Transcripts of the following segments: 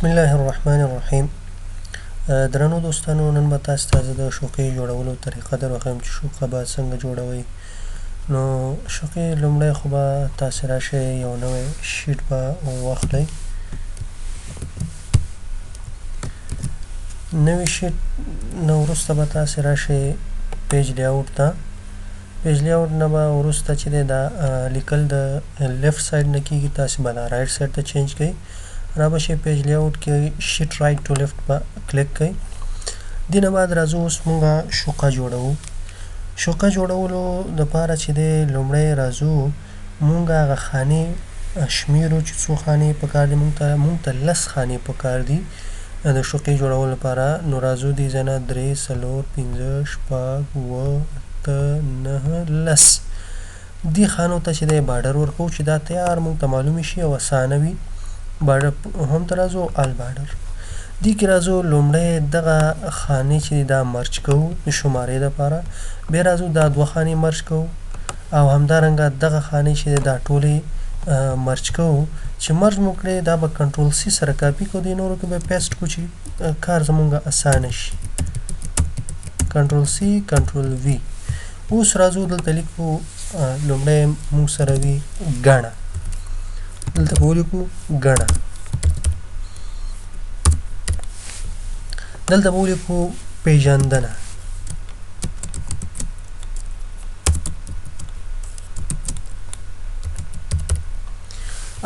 بسم الله الرحمن الرحیم. درنو دوستانو، نن به تاسو ته د شوقي جوړولو طریقه درښیم چې شوقه به څنګه جوړوئ. نو شوقي لومړی خو به تاسې راشئ یو نوی شیټ به واخلئ. نوی شیټ نه وروسته به تاسې راشئ پیج لیاوټ ته. پیج لیاوټ نه به وروسته چې دی دا لیکل د لیفټ سایډ نه کېږي، تاسې به دا رایټ سایډ ته چینج کړئ. را به شئ پیج لیاوټ کې شیټ رایټ ټو لیفټ به کلیک کړئ. دې نه بعد راځو اوس مونږه شوقه جوړوو. شوقه جوړولو دپاره چې دی لومړی راځو مونږ هغه خانې شمیرو چې څو خانې پکار دي. مونږ ته 10 خانې پکار دي د شوقې جوړولو لپاره. نو راځو دې ځای نه 3 4 5 6 7 8 9 10 دې خانو ته چې دی بارډر ورکوو چې دا تیار مونږ ته معلومې شي او اسانه وي. بارډر هم ته راځو آل بارډر. دې کې راځو لومړی دغه خانې چې دا مرج کوو د شمارې دپاره. بیا راځو دا 2 خانې مرج کوو او همدارنګه دغه خانې چې دا ټولې مرج کوو. چې مرج مو کړې دا به کنټرول سی سره کاپي کوو، دې نورو کې به پیسټ کوو چې کار زمونږ اسانه شي. کنټرول سی کنټرول وي. اوس راځو دلته لیکو لومړی مونږ سره وي ګڼه. دلته به ولیکو ګڼه. دلته به ولیکو پیژندنه.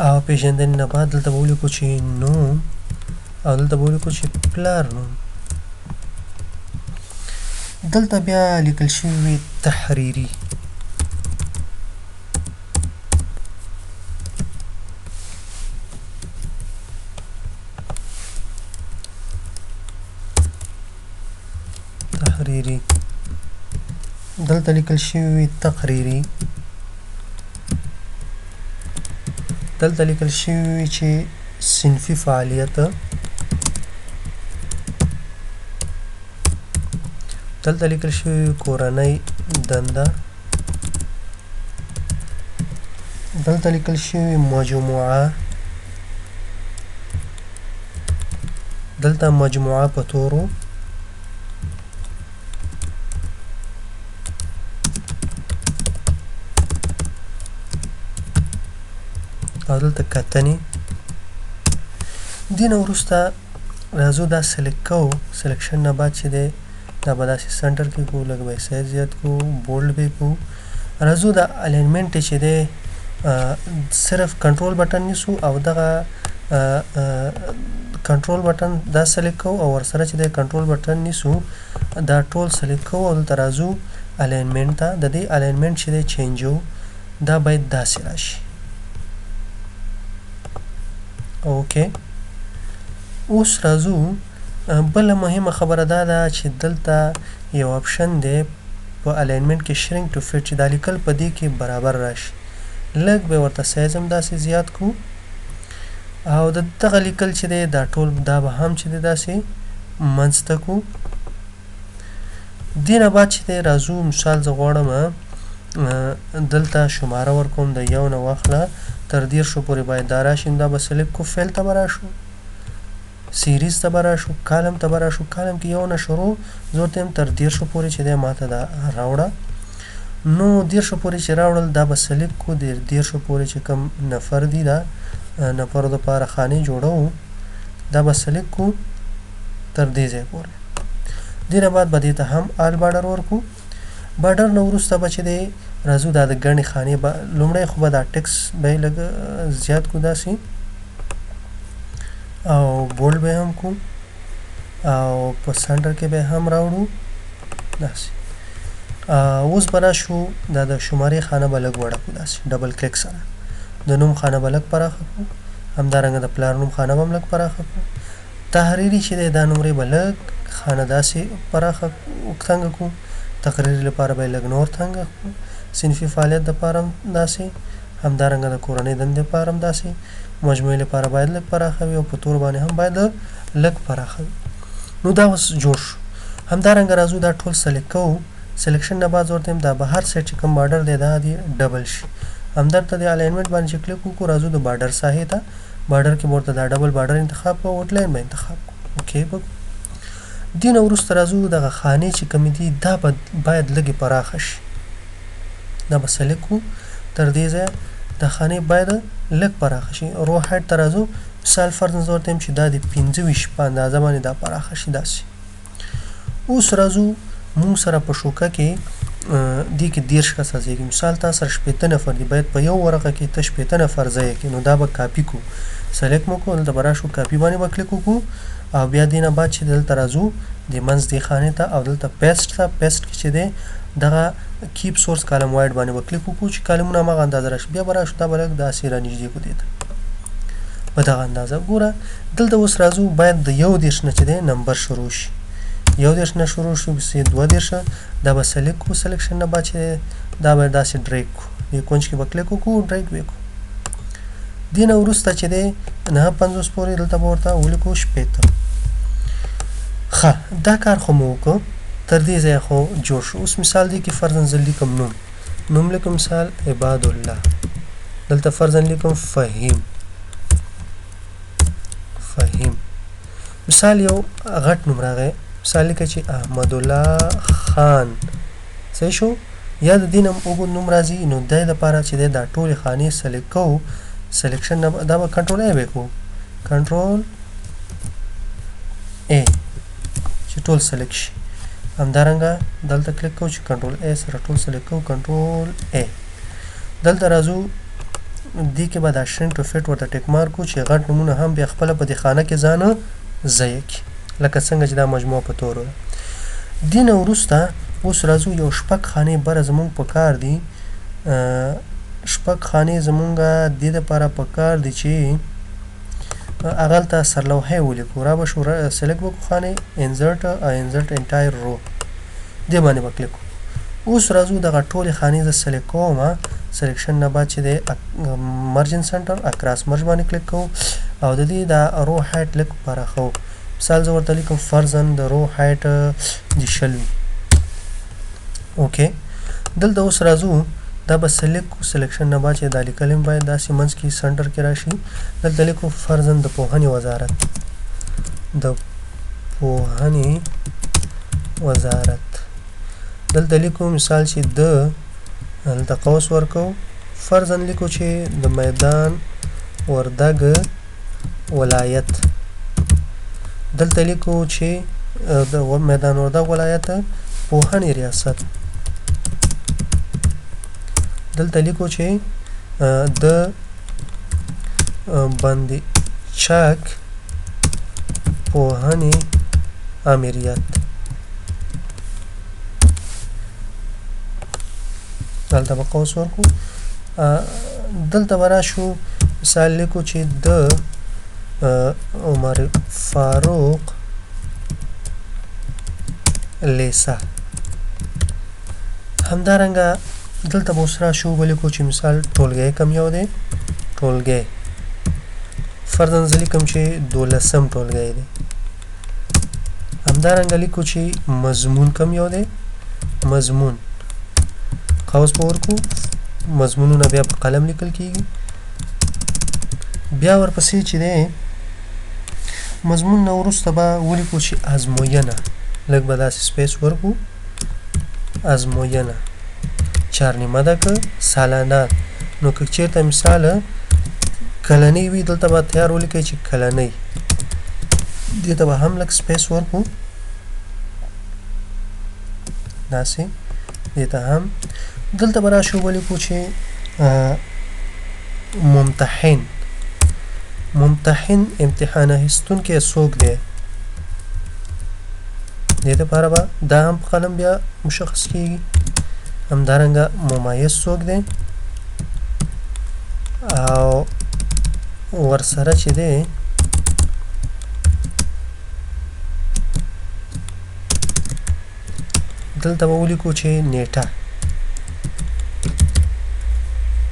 او پیژندنې نه بعد دلته به ولیکو چې نوم او دلته به ولیکو چې پلار نوم. دلته بیا لیکل شوي وي تحریري. تحریري. دلته لیکل شوي وي تقریري. دلته لیکل شوي وي چې صنفي فعالیت. دلته لیکل شوي وي کورنۍ دنده. دلته لیکل شوي وي مجموعه. دلته مجموعه په تورو. او دلته کتنې. دې نه وروسته راځو دا سلیکټ کوو. سلیکشن نه بعد چې دی دا به داسې سنټر کې کوو، لږ به یې سایز زیات کوو، بولډ به یې کوو. راځو دا الینمنټ چې دی صرف کنټرول بټن نیسو او دغه کنټرول بټن دا سلیکټ کوو او ورسره چې دی کنټرول بټن نیسو دا ټول سلیکټ کوو او دلته راځو الینمنټ ته. د دې الینمنټ چې دی چینجو دا باید داسې راشي. اوکې. اوس راځو بله مهمه خبره دا ده چې دلته یو اپشن دی په الینمنټ کې شرینک ټو فټ چې دا لیکل په دې کې برابر راشي. لږ به ورته سایز هم داسې زیات کړو او دغه لیکل چې دی دا ټول دا به هم چې دی داسې منځته کړو. دې نه بعد چې دی راځو مثال زه غواړم دلته شماره ورکوم د 1 نه واخله تر 10 پورې باید دا راشي. دا به سلیکټ کو فیل ته به راشو، سیریز ته به راشو، کالم ته به راشو. کالم کې 1 نه شروع زه ورته یم تر 10 پورې چې دی ماته دا راوړه. نو 10 پورې چې راوړل دا به سلیکټ کو د 10 پورې چې کم نفر دي دا نفرو دپاره خانې جوړوو. دا به سلیکټ کو تر دې ځای پورې. دې نه بعد به دې ته هم آل بارډر ورکو. بارډر نه وروسته به چې دی راځو دا د ګڼې خانې به لومړی خو به دا ټکس به یې لږ زیات کو داسې او بولډ به هم کو او په سنټر کې به هم راوړو داسې. اوس به راشو دا د شمارې خانه به لږ وړه کو داسې ډبل کلیک سره. د نوم خانه به لږ پراخه کو، همدارنګه د پلار نوم خانه به هم لږ پراخه کو. تحریري چې دی دا نمرې به لږ خانه داسې پراخه تنګه کو. تقریري لپاره به یې لږ نور تنګه کو. صنفي فعالیت دپاره هم داسې، همدارنګه د کورنۍ دندې لپاره هم داسې. مجموعې لپاره باید لږ پراخه وي او په تور باندې هم باید لږ پراخه وي. نو دا اوس جوړ شو. همدارنګه راځو دا ټول سلیکټ کوو. سلیکشن نه بعد ورته یم دا به هر سایډ چې کوم بارډر دی دا دې ډبل شي. همدلته د الاینمنټ باندې چې کلیک وکړو راځو د بارډر ساحې ته. بارډر کې ورته دا ډبل بارډر انتخاب کو آوټلاین به انتخاب کو اوکې به دین وروسته راځو دغه خانې چې کوم دي دا باید لږه پراخه شي دا به سلیکټ کو تر دې ځای د خانې باید لږ پراخه شي رو هایټ ته راځو مثال فرضاً زه ورته یم چې دا د 25 په اندازه باندې دا پراخه شي داسې اوس راځو مونږ سره په شوکه کې دې کې 10 کسه ځایږي مثال تاسو سره 15 نفر دي باید په یو ورقه کې ته 15 نفر ځای کې نو دا به کاپی کو سلیکټ مو کو دلته برا شو کاپی باندې به کلیک وکړو او بیا دینه بعد چې دلته راځو د منځ دی خانه ته او دلته پیسټ کې چې دی دغه کیپ سورس کالم وایډ باندې به کلیک وکړو چې کالمونه مغه اندازه راشي بیا برا شو دا بلک د اسیره نږدې کو دیته په دغه اندازه ګوره دلته اوس راځو باید د یو دیش نه چې دی نمبر شروع شي یو دیش نه شروع شو بسې دوه دیش دا به سلیکټ کو سلیکشن نه بعد چې دا به داسې ډریګ کو د کونج کې به کلیک وکړو ډریګ وکړو دینه وروسته چې دی 950 پورې دلته به ورته ولیکو 15 ښه دا کار خو مو وکړو تر دې ځایه خو جوړ شو اوس مثال دی کې فرضاً زه لیکم نوم لیکم مثال عباد الله دلته فرضاً لیکم فهیم مثال یو غټ نوم راغی مثال لیکه چې احمد الله خان صحیح شو یا د دینم وګور نوم راځي نو د لپاره چې دا ټول خانې سلیکټ کو سلیکشن دا به کنټرول ای وکړو کنټرول ا چې ټول سلیکټ شي همدارنګه دلته کلیک کوو چې کنټرول ا سره ټول سلیکټ کوو کنټرول ا دلته راځو دې کې به دا شرینک ټو فټ ورته ټیک مارک کو چې غټ نمونه هم بیا خپل په دې خانه کې ځان ځای کی لکه څنګه چې دا مجموعه په تور دین وروسته اوس راځو یو شپږ خانې بر زمونږ په کار دي شپږ خانې زمونږه د دې لپاره په کار دي چې اغل ته سرلوحه ولیکو را به شو سلیکټ وکړو خانې انسرټ انټایر رو دې باندې به کلیک اوس راځو دغه ټولې خانې زه سلیکټ کوم سلیکشن نه بعد چې د مرجن سنټر اکراس مرج باندې کلیک کوو او د دې د رو هایټ لږ پراخو مثال زه ورته لیکم فرضاً د رو هایټ د 20 اوکې دلته اوس راځو دا به سلیکشن نه بعد چې د لیکلم باید داسې منځ کې سنټر کې راشي دلته لیکو فرضاً د پوهنې وزارت دلته لیکو مثال چې دلته قوس ورکو فرضاً لیکو چې د میدان وردګ ولایت دلته لیکو چې د میدان وردګ ولایت پوهنې ریاست دلته لیکو چې د باندې چاک پوهنې امریت دلته به قوس ورکو دلته برا شو مثال لیکو چې د عمر فاروق لیسا همدارنګه دلته به اوس راشو ولیکو چې مثال ټولګی کم یو دی ټولګی فرضاً زه لیکم چې 12 ټولګی دی همدارنګه لیکو چې مضمون کم یو دی مضمون قوس په ورکو مضمونونه بیا په قلم لیکل کیږي بیا ورپسې چې دی مضمون نه وروسته به ولیکو چې ازموینه لږ به داسې سپیس ورکو ازموینه چارنیمه ده که سالانه نو که چیرته مثال کلنۍ وي دلته به تیار ولیکئ چې کلنۍ دې ته به هم لږ سپیس ورکو داسې دې ته هم دلته به راشو ولیکو چې ممتحن امتحان اخیستونکی څوک دی دې دپاره به دا هم په قلم بیا مشخص کیږي همدارنګه ممایز څوک دی او ورسره چې دی دلته به ولیکو چې نیټه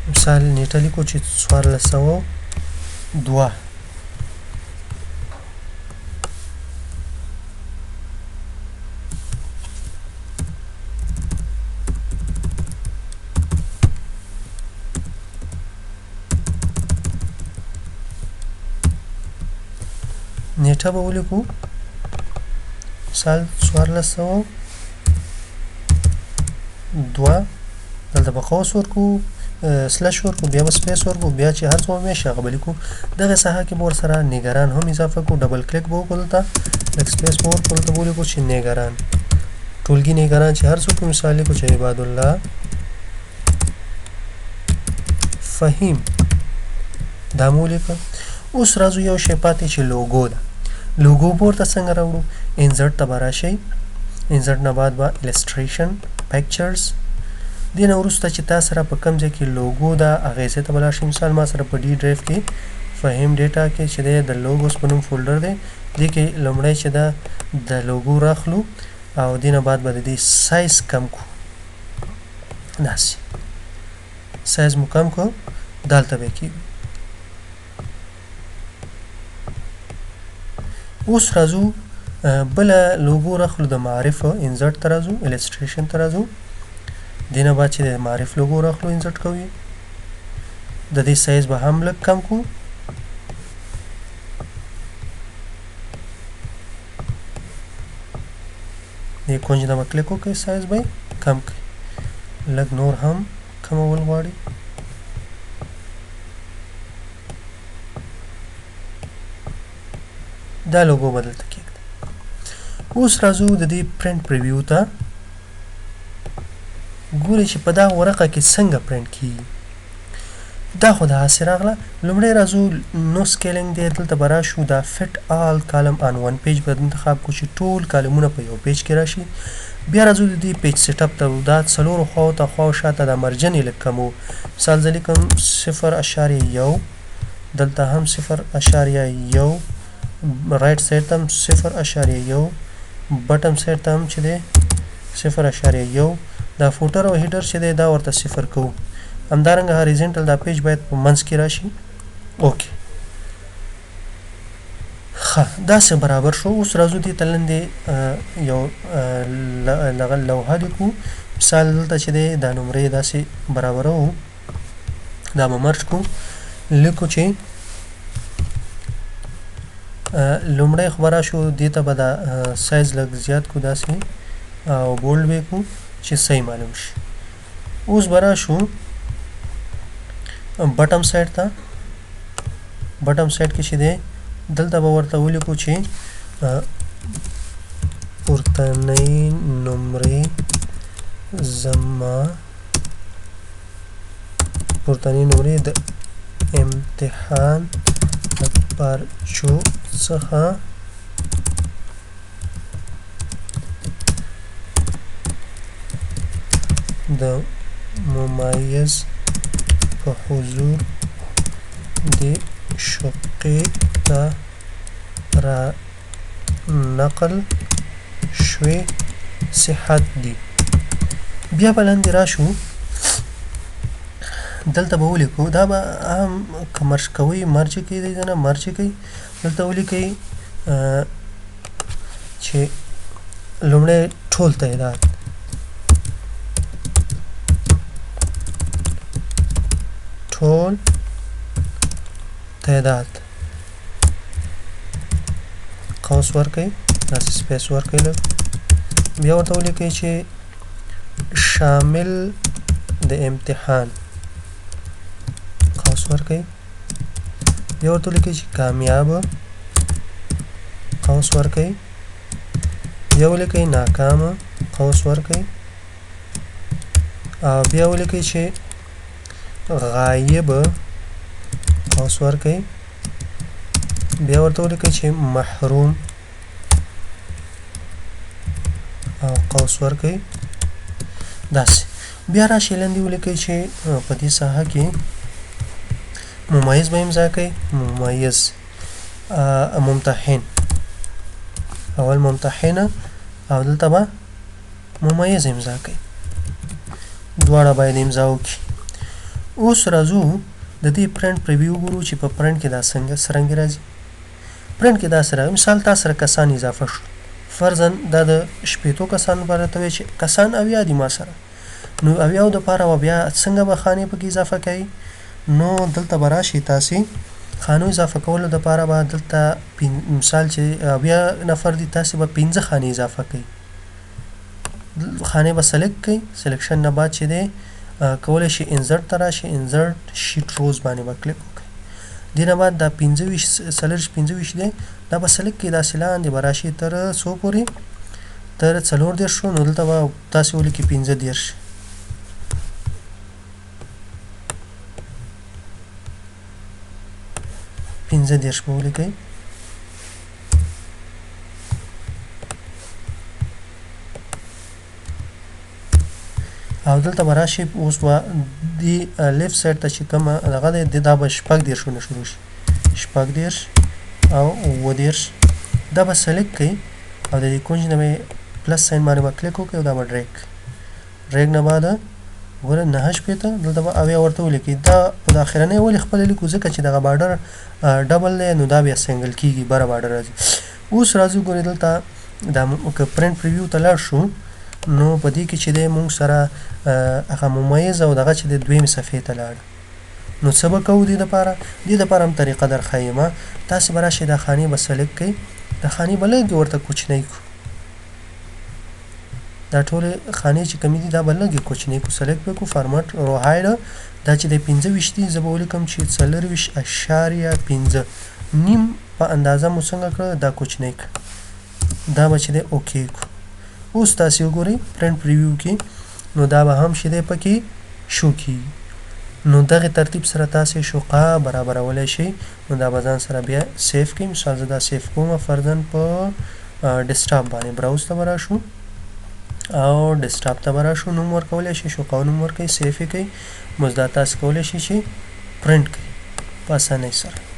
مثال نیټه لیکو چې 1402 1402 نیټه به ولیکو مثال 1402 دلته به قوس ورکو سلش ورکو بیا به سپیس ورکو بیا چې هر څه همیشه هغه به لیکو دغه ساحه کې به ورسره نګران هم اضافه کړو ډبل کلیک به وکړو دلته لږ سپیس به ورکړو دلته به ولیکو چې نګران ټولګي نګران چې هر څوک مثال لیکو چې عباد الله فهیم دا مو ولیکه اوس راځو یو شی پاتې چې لوګو ده لوګو به ورته څنګه راوړو انزرټ ته به راشئ انزرټ نه بعد به السټریشن پکچرز دې نه وروسته چې تا سره په کوم ځای کې لوګو ده هغې ځای ته به لاړ شئ مثال ما سره په ډي ډرایو کې فهیم ډیټا کې چې دی د لوګوس په نوم فولډر دی دې کې لومړی چې ده د لوګو راخلو او دې نه بعد به د دې سایز کم کړو داسې سایز مو کم کړو دلته به کېږو اوس راځو بله لوګو راخلو د معرف انزرټ ته راځو السټریشن ته راځو دې نه بعد چې د معرف لوګو راخلو انزرټ کوو د دې سایز به هم لږ کم کړو دې کونج نه به کلیک وکړئ سایز به یې کم کړئ لږ نور هم کمول غواړي دا لوګو به دلته کېږدئ اوس راځو د دې پرنټ پریویو ته ګورئ چې په دغه ورقه کې څنګه پرنټ کېږي دا خو داسې راغله لومړی راځو نو سکیلینګ دی دلته به راشو دا فټ آل کالم آن ون پیج به انتخاب کړو چې ټول کالمونه په یو پیج کې راشي بیا راځو د دې پیج سیټ اپ ته دا څلورو خواو ته خواو شاته دا مرجن یې لږ کمو مثال زه لیکم 0.1 دلته هم 0.1 رایټ سایډ ته هم 0.1 بټم سایډ ته هم چې دی 0.1 دا فوټر او هیډر چې دی دا ورته 0 کوو همدارنګه هاریزنټل دا پیج باید په منځ کې راشي اوکې ښه داسې برابر شو اوس راځو دې ته لاندې یو دغه لوحه لیکو مثال دلته چې دی دا نمرې داسې برابروو دا به مرج کړو لیکو چې لومړی خو به راشو دې ته به دا سایز لږ زیات کړو داسې او بولډ به یې کړو چې صحیح معلوم شي اوس به راشو بټم سایډ ته بټم سایډ کې چې دی دلته به ورته ولیکو چې پورتنۍ نمرې زما پورتنۍ نمرې د امتحان د پارچو څخه د ممیز په حضور د شقې ته را نقل شوې صحت دي بیا به لاندې راشو دلته به ولیکو دا به هم که مرج کوئ مرج یې کوئ دی نه مرج یې کوئ دلته ولیکئ چې لومړی ټول تعداد ټول تعداد قوس ورکئ داسې سپیس ورکئ لږ بیا ورته ولیکئ چې شامل د امتحان قوس ورکئ بیا ورته ولیکئ چې کامیابه قوس ورکئ بیا ولیکئ ناکامه قوس ورکئ بیا ولیکئ چې غایب قوس ورکئ بیا ورته ولیکئ چې محروم قوس ورکئ داسې بیا راشئ لاندې ولیکئ چې په دې ساحه کې ممیز به امضا کوئ ممیز ممتحن اول ممتحنه او دلته به ممیز امضا کوئ دواړه باید امضا وکړي اوس راځو د دې پرنټ پریویو ګورو چې په پرنټ کې دا څرنګه راځي پرنټ کې دا سره مثال تاسو سره کسان اضافه شو فرضاً دا د شپېتو کسانو لپاره ته وایي چې کسان اویا دي ما سره نو اویاو دپاره به بیا څنګه به خانې پکې اضافه کوي نو دلته به راشئ تاسې خانو اضافه کولو دپاره به دلته مثال چې 80 نفر دي تاسې به 15 خانې اضافه کوئ خانې به سلیکټ کړئ سلیکشن نه بعد چې دی کولی شي انزرټ ته راشي انزرټ شیټ روز باندې به کلیک وکړئ دې نه بعد دا 25 دی دا به سلیکټ کړئ داسې لاندې به راشي تر څو پورې تر 40 نو دلته به تاسې ولیکئ 15 15 به ولیکئ او دلته به راشي اوس به د لیفت سایډ ته چې کومه دغه دی دا به 14 نه شروع شي 14 او 20 دا به سلیکټ کړئ او د دې کونج نه به پلس ساین باندې به کلیک وکړئ او دا به ډریګ نه بعد ګوره 9 شپېته دلته به اویا ورته ولیکئ دا په داخلنۍ ولې خپله لیکو ځکه چې دغه بارډر ډبل دی نو دا بیا سنګل کیږي بره بارډر راځي اوس راځو ګورئ دلته دا که پرنټ پریویو ته لاړ شو نو په دې کې چې دی مونږ سره هغه ممیز او دغه چې د دویمې صفحې ته لاړ نو څه به کوو دې دپاره هم طریقه در ښیمه تاسې به راشئ دا خانې به سلیکټ کړئ دا خانې به لږې ورته کوچنۍ کړو دا ټولې خانې چې کمې دي دا به لږې کوچنۍ کړو سلیکټ به کړو فارمټ رو هایډ دا چې دی 25 دي زه به ولیکم چې 24.5 نیم په اندازه مو څنګه کړه دا کوچنۍ کړه دا به چې دی اوکې کړو اوس تاسې وګورئ پرنټ پریویو کې نو دا به هم چې دی پکې شو کیږي نو دغه ترتیب سره تاسې شوقه برابرولی شئ نو دا به ځان سره بیا سیف کړئ مثال زه دا سیف کوم فرضاً په ډیسکټاپ باندې براوز ته به راشو او ډیسکټاپ ته به راشو نوم ورکولی شئ شوقه نوم ورکوئ سیف یې کړئ بس دا تاسې کولی شئ چې پرنټ کړئ په اسانۍ سره